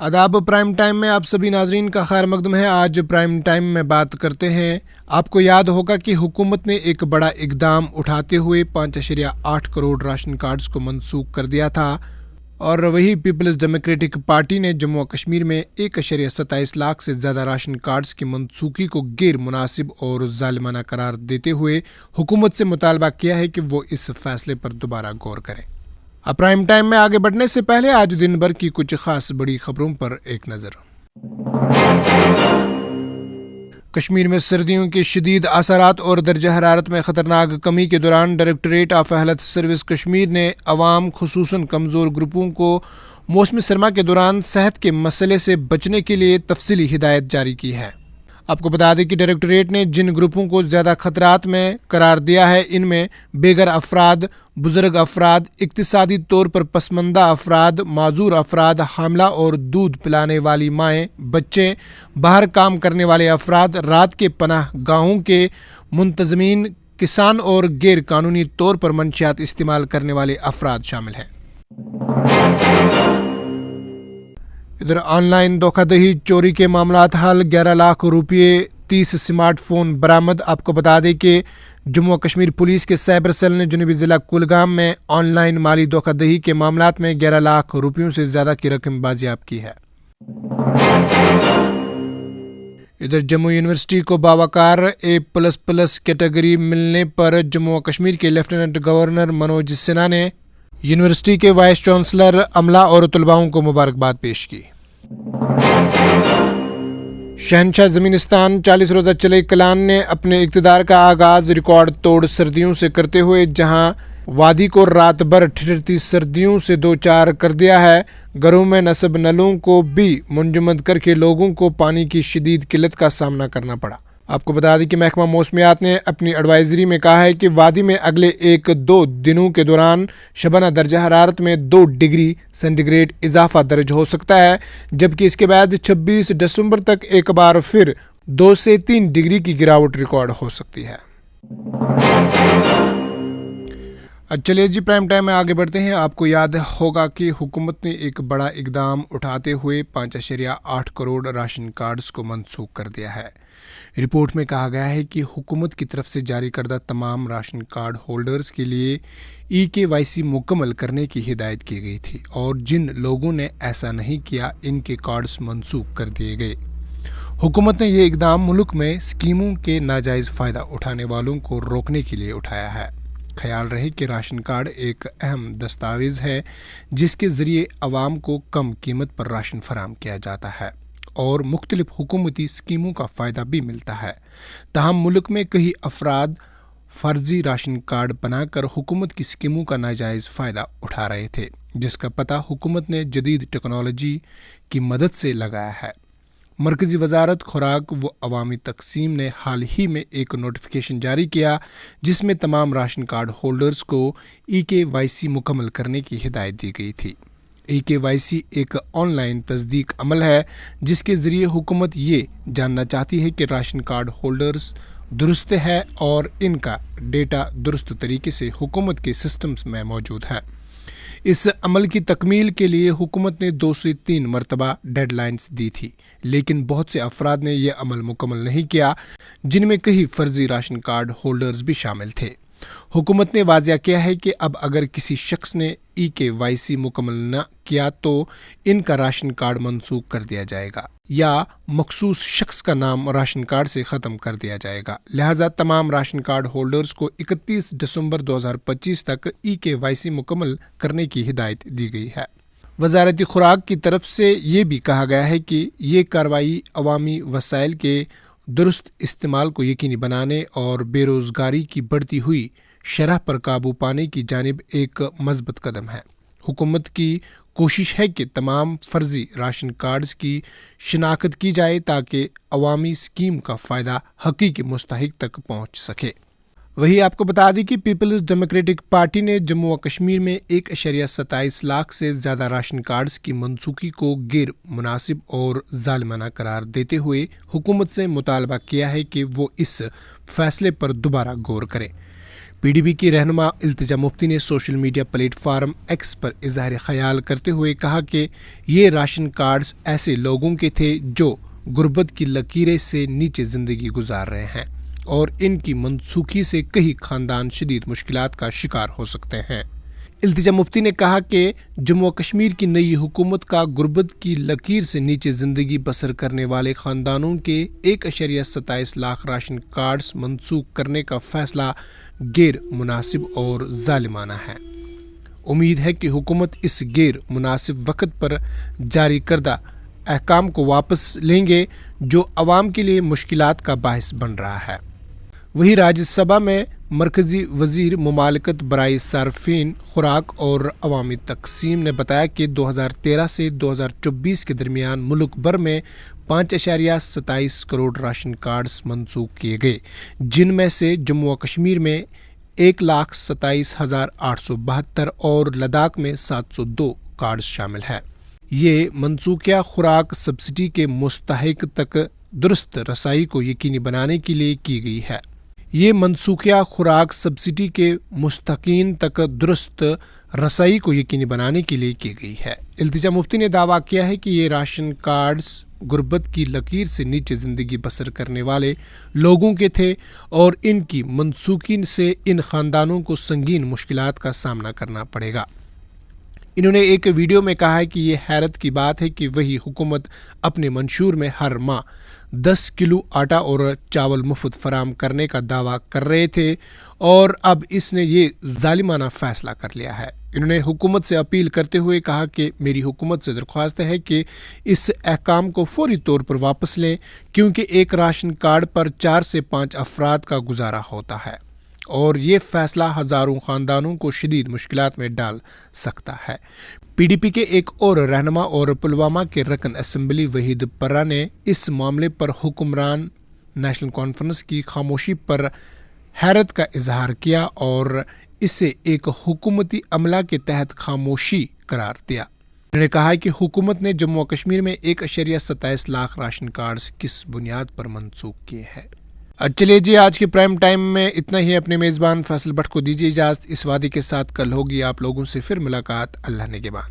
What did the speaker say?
आदाब prime time में आप सभी नाजरीन का खैर मकदम है। आज प्राइम टाइम में बात करते हैं। आपको याद होगा कि हुकूमत ने एक बड़ा इकदाम उठाते हुए 5.8 करोड़ राशन कार्ड्स को मनसूख कर दिया था और वही पीपल्स डेमोक्रेटिक पार्टी ने जम्मू और कश्मीर में 1.27 लाख से ज़्यादा राशन कार्ड्स की मनसूखी को गैर मुनासिब और जालिमाना करार देते हुए हुकूमत से मुतालबा किया है कि वो इस फैसले पर दोबारा गौर करें। अब प्राइम टाइम में आगे बढ़ने से पहले आज दिन भर की कुछ खास बड़ी खबरों पर एक नजर। कश्मीर में सर्दियों के शदीद असरात और दर्जा हरारत में खतरनाक कमी के दौरान directorate of health service Kashmir ने अवाम खुसूसन कमज़ोर ग्रुपों को मौसमी सरमा के दौरान सेहत के मसले से बचने के लिए तफसीली हिदायत जारी की है। आपको बता दें कि डायरेक्टरेट ने जिन ग्रुपों को ज़्यादा खतरात में करार दिया है, इनमें बेघर अफराद, बुजुर्ग अफराद, इक्तिसादी तौर पर पसमंदा अफराद, माजूर अफराद, हामला और दूध पिलाने वाली माएँ, बच्चे, बाहर काम करने वाले अफराद, रात के पनाह गाहों के मुंतजमीन, किसान और गैर कानूनी तौर पर मंशियात इस्तेमाल करने वाले अफराद शामिल हैं। इधर ऑनलाइन धोखाधड़ी चोरी के मामलात हल, 11 लाख रुपये, 30 स्मार्टफोन बरामद। आपको बता दें कि जम्मू कश्मीर पुलिस के साइबर सेल ने जनूबी ज़िला कुलगाम में ऑनलाइन माली धोखाधड़ी के मामलात में 11 लाख रुपयों से ज़्यादा की रकम बाजियाब की है। इधर जम्मू यूनिवर्सिटी को बावकार A++ कैटेगरी मिलने पर जम्मू कश्मीर के लेफ्टिनेंट गवर्नर मनोज सिन्हा ने यूनिवर्सिटी के वाइस चांसलर, अमला और तलबाओं को मुबारकबाद पेश की। शहनशाह ज़मीनिस्तान 40 रोज़ा चले कलान ने अपने इक़्तिदार का आगाज़ रिकॉर्ड तोड़ सर्दियों से करते हुए जहां वादी को रात भर ठिठुरती सर्दियों से दो चार कर दिया है, घरों में नस्ब नलों को भी मुंजमद करके लोगों को पानी की शदीद किल्लत का सामना करना पड़ा। आपको बता दें कि महकमा मौसमियात ने अपनी एडवाइजरी में कहा है कि वादी में अगले 1-2 दिनों के दौरान शबाना दर्जा हरारत में 2 डिग्री सेंटीग्रेड इजाफा दर्ज हो सकता है, जबकि इसके बाद 26 दिसंबर तक एक बार फिर 2 से 3 डिग्री की गिरावट रिकॉर्ड हो सकती है। चलिए जी, प्राइम टाइम में आगे बढ़ते हैं। आपको याद होगा कि हुकूमत ने एक बड़ा इकदाम उठाते हुए 5.8 करोड़ राशन कार्ड्स को मनसूख कर दिया है। रिपोर्ट में कहा गया है कि हुकूमत की तरफ से जारी करदा तमाम राशन कार्ड होल्डर्स के लिए EKYC मुकम्मल करने की हिदायत की गई थी और जिन लोगों ने ऐसा नहीं किया, इनके कार्ड्स मनसूख कर दिए गए। हुकूमत ने यह इकदाम मुल्क में स्कीमों के नाजायज़ फ़ायदा उठाने वालों को रोकने के लिए उठाया है। ख्याल रहे कि राशन कार्ड एक अहम दस्तावेज़ है जिसके ज़रिए आवाम को कम कीमत पर राशन फराहम किया जाता है और मुख्तलिफ हुकूमती स्कीमों का फ़ायदा भी मिलता है। ताहम मुल्क में कई अफराद फर्जी राशन कार्ड बनाकर हुकूमत की स्कीमों का नाजायज़ फ़ायदा उठा रहे थे, जिसका पता हुकूमत ने जदीद टेक्नोलॉजी की मदद से लगाया है। मरकज़ी वजारत खुराक व अवामी तकसीम ने हाल ही में एक नोटिफिकेशन जारी किया जिसमें तमाम राशन कार्ड होल्डर्स को EKYC मुकम्मल करने की हिदायत दी गई थी। EKYC एक ऑनलाइन तस्दीक अमल है जिसके ज़रिए हुकूमत ये जानना चाहती है कि राशन कार्ड होल्डर्स दुरुस्त है और इनका डेटा दुरुस्त तरीके से हुकूमत के सिस्टम्स में मौजूद है। इस अमल की तकमील के लिए हुकूमत ने 2 से 3 मरतबा डेडलाइंस दी थी, लेकिन बहुत से अफराद ने यह अमल मुकम्मल नहीं किया, जिनमें कई फर्जी राशन कार्ड होल्डर्स भी शामिल थे। हुकूमत ने वाज़िया किया है कि अब अगर किसी शख्स ने EKYC मुकम्मल न किया तो इनका राशन कार्ड मनसूख कर दिया जाएगा या मखसूस शख्स का नाम राशन कार्ड से ख़त्म कर दिया जाएगा। लिहाजा तमाम राशन कार्ड होल्डर्स को 31 दिसंबर 2025 तक EKYC मुकम्मल करने की हिदायत दी गई है। वजारती खुराक की तरफ से ये भी कहा गया है कि ये कार्रवाई अवामी वसाइल के दुरुस्त इस्तेमाल को यकीनी बनाने और बेरोज़गारी की बढ़ती हुई शरह पर काबू पाने की जानिब एक मजबूत कदम है। हुकूमत की कोशिश है कि तमाम फर्जी राशन कार्ड्स की शिनाख्त की जाए ताकि अवामी स्कीम का फ़ायदा हकीकी मुस्तहिक तक पहुँच सके। वही आपको बता दें कि पीपल्स डेमोक्रेटिक पार्टी ने जम्मू व कश्मीर में 1.27 लाख से ज़्यादा राशन कार्ड्स की मनसूखी को गैर मुनासिब और जालिमाना करार देते हुए हुकूमत से मुतालबा किया है कि वो इस फैसले पर दोबारा गौर करें। PDP کی رہنما التجا مفتی نے social media platform X پر اظہار خیال کرتے ہوئے کہا کہ یہ راشن کارڈز ایسے لوگوں کے تھے جو غربت کی لکیریں سے نیچے زندگی گزار رہے ہیں اور ان کی منسوخی سے کئی خاندان شدید مشکلات کا شکار ہو سکتے ہیں۔ التجا مفتی نے کہا کہ جموں و کشمیر کی نئی حکومت کا غربت کی لکیر سے نیچے زندگی بسر کرنے والے خاندانوں کے 1.27 لاکھ راشن کارڈز منسوخ کرنے کا فیصلہ غیر مناسب اور ظالمانہ ہے۔ امید ہے کہ حکومت اس غیر مناسب وقت پر جاری کردہ احکام کو واپس لیں گے جو عوام کے لیے مشکلات کا باعث بن رہا ہے۔ وہی راجیہ سبھا میں مرکزی وزیر مملکت برائے صارفین خوراک اور عوامی تقسیم نے بتایا کہ 2013 سے 2024 کے درمیان ملک بھر میں 5.27 کروڑ راشن کارڈز منسوخ کیے گئے، جن میں سے جموں و کشمیر میں 1,27,872 اور لداخ میں 702 کارڈز شامل ہیں۔ یہ منسوخیہ خوراک سبسڈی کے مستحق تک درست رسائی کو یقینی بنانے کے لیے کی گئی ہے۔ یہ منسوخیہ خوراک سبسڈی کے مستحقین تک درست رسائی کو یقینی بنانے کے لیے کی گئی ہے۔ التجا مفتی نے دعویٰ کیا ہے کہ یہ راشن کارڈز غربت کی لکیر سے نیچے زندگی بسر کرنے والے لوگوں کے تھے اور ان کی منسوخی سے ان خاندانوں کو سنگین مشکلات کا سامنا کرنا پڑے گا۔ انہوں نے ایک ویڈیو میں کہا ہے کہ یہ حیرت کی بات ہے کہ وہی حکومت اپنے منشور میں ہر ماہ 10 کلو آٹا اور چاول مفت فراہم کرنے کا دعویٰ کر رہے تھے اور اب اس نے یہ ظالمانہ فیصلہ کر لیا ہے۔ انہوں نے حکومت سے اپیل کرتے ہوئے کہا کہ میری حکومت سے درخواست ہے کہ اس احکام کو فوری طور پر واپس لیں کیونکہ ایک راشن کارڈ پر 4 سے 5 افراد کا گزارا ہوتا ہے اور یہ فیصلہ ہزاروں خاندانوں کو شدید مشکلات میں ڈال سکتا ہے۔ PDP کے ایک اور رہنما اور پلوامہ کے رکن اسمبلی وحید پرہ نے اس معاملے پر حکمران نیشنل کانفرنس کی خاموشی پر حیرت کا اظہار کیا اور اسے ایک حکومتی عملہ کے تحت خاموشی قرار دیا۔ انہوں نے کہا کہ حکومت نے جموں و کشمیر میں 1.27 لاکھ راشن کارڈز کس بنیاد پر منسوخ کیے ہیں۔ چلیے جی، آج کے پرائم ٹائم میں اتنا ہی۔ اپنے میزبان فیصل بٹ کو دیجیے اجازت، اس وعدے کے ساتھ کل ہوگی آپ لوگوں سے پھر ملاقات۔ اللہ نگہبان۔